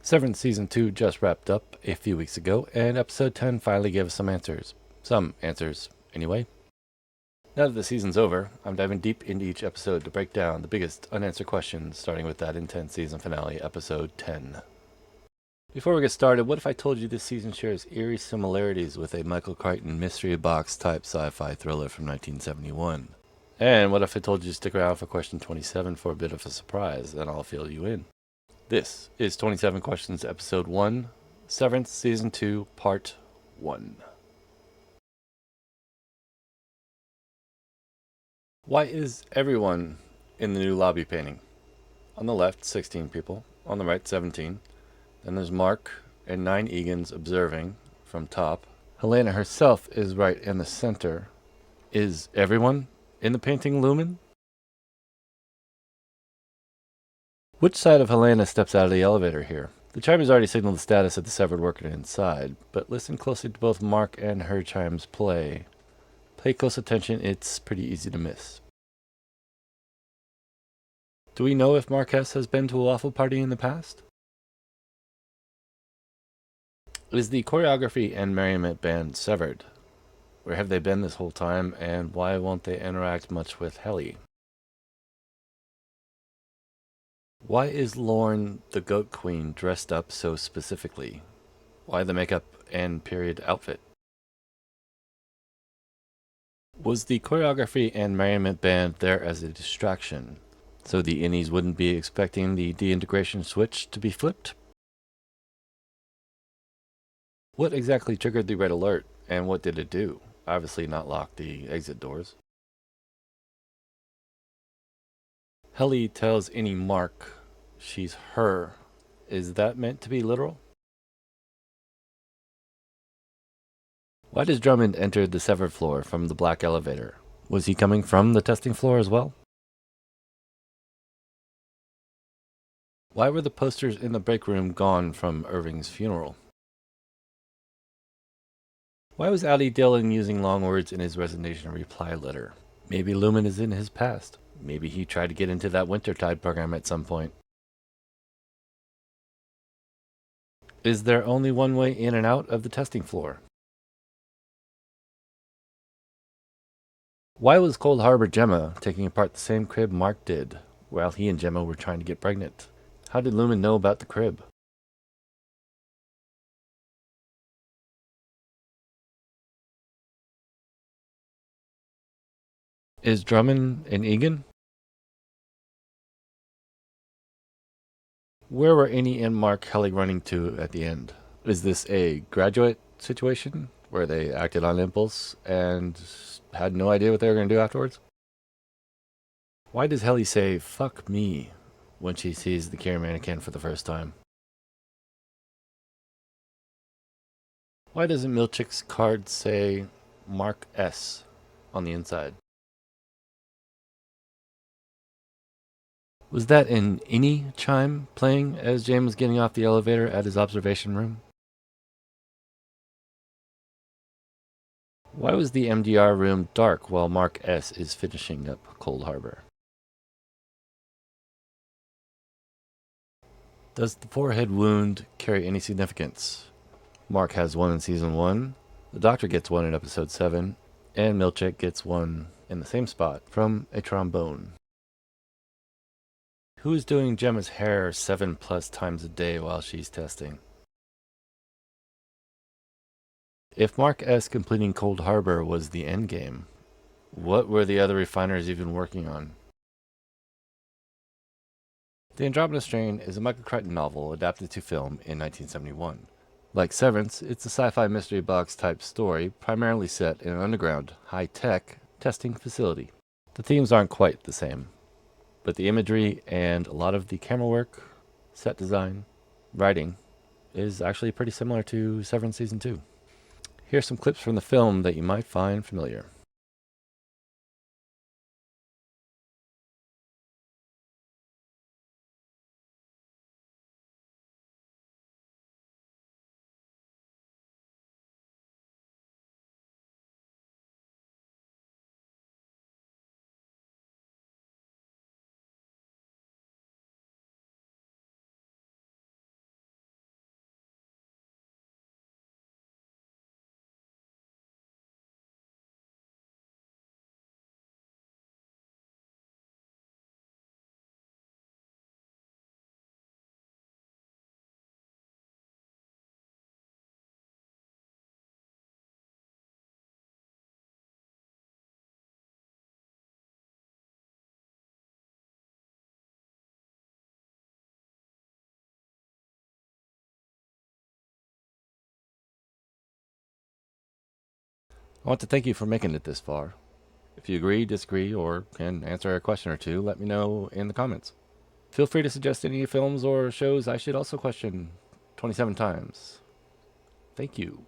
Severance Season 2 just wrapped up a few weeks ago, and Episode 10 finally gave us some answers. Some answers, anyway. Now that the season's over, I'm diving deep into each episode to break down the biggest unanswered questions, starting with that intense season finale, Episode 10. Before we get started, what if I told you this season shares eerie similarities with a Michael Crichton mystery box type sci-fi thriller from 1971? And what if I told you to stick around for question 27 for a bit of a surprise, and I'll fill you in? This is 27 Questions, Episode 1, Severance, Season 2, Part 1. Why is everyone in the new lobby painting? On the left, 16 people. On the right, 17. Then there's Mark and 9 Egans observing from top. Helena herself is right in the center. Is everyone in the painting Lumen? Which side of Helena steps out of the elevator here? The chime has already signaled the status of the severed worker inside, but listen closely to both Mark and her chime's play. Pay close attention, it's pretty easy to miss. Do we know if Marquez has been to a waffle party in the past? Is the choreography and merriment band severed? Where have they been this whole time, and why won't they interact much with Helly? Why is Lorne the Goat Queen dressed up so specifically? Why the makeup and period outfit? Was the choreography and merriment band there as a distraction, so the innies wouldn't be expecting the deintegration switch to be flipped? What exactly triggered the red alert, and what did it do? Obviously not lock the exit doors. Helly tells Innie Mark she's her. Is that meant to be literal? Why does Drummond enter the severed floor from the black elevator? Was he coming from the testing floor as well? Why were the posters in the break room gone from Irving's funeral? Why was Ali Dillon using long words in his resignation reply letter? Maybe Lumen is in his past. Maybe he tried to get into that Wintertide program at some point. Is there only one way in and out of the testing floor? Why was Cold Harbor Gemma taking apart the same crib Mark did, while he and Gemma were trying to get pregnant? How did Lumen know about the crib? Is Drummond an Egan? Where were Annie and Mark Helly running to at the end? Is this a graduate situation where they acted on impulse and had no idea what they were going to do afterwards? Why does Helly say, "fuck me," when she sees the Care Mannequin for the first time? Why doesn't Milchick's card say Mark S on the inside? Was that an Innie chime playing as James was getting off the elevator at his observation room? Why was the MDR room dark while Mark S is finishing up Cold Harbor? Does the forehead wound carry any significance? Mark has one in Season 1, the Doctor gets one in Episode 7, and Milchick gets one in the same spot from a trombone. Who is doing Gemma's hair 7+ times a day while she's testing? If Mark S completing Cold Harbor was the endgame, what were the other refiners even working on? The Andromeda Strain is a Michael Crichton novel adapted to film in 1971. Like Severance, it's a sci-fi mystery box type story primarily set in an underground, high-tech testing facility. The themes aren't quite the same, but the imagery and a lot of the camera work, set design, writing is actually pretty similar to Severance Season 2. Here's some clips from the film that you might find familiar. I want to thank you for making it this far. If you agree, disagree, or can answer a question or two, let me know in the comments. Feel free to suggest any films or shows I should also question 27 times. Thank you.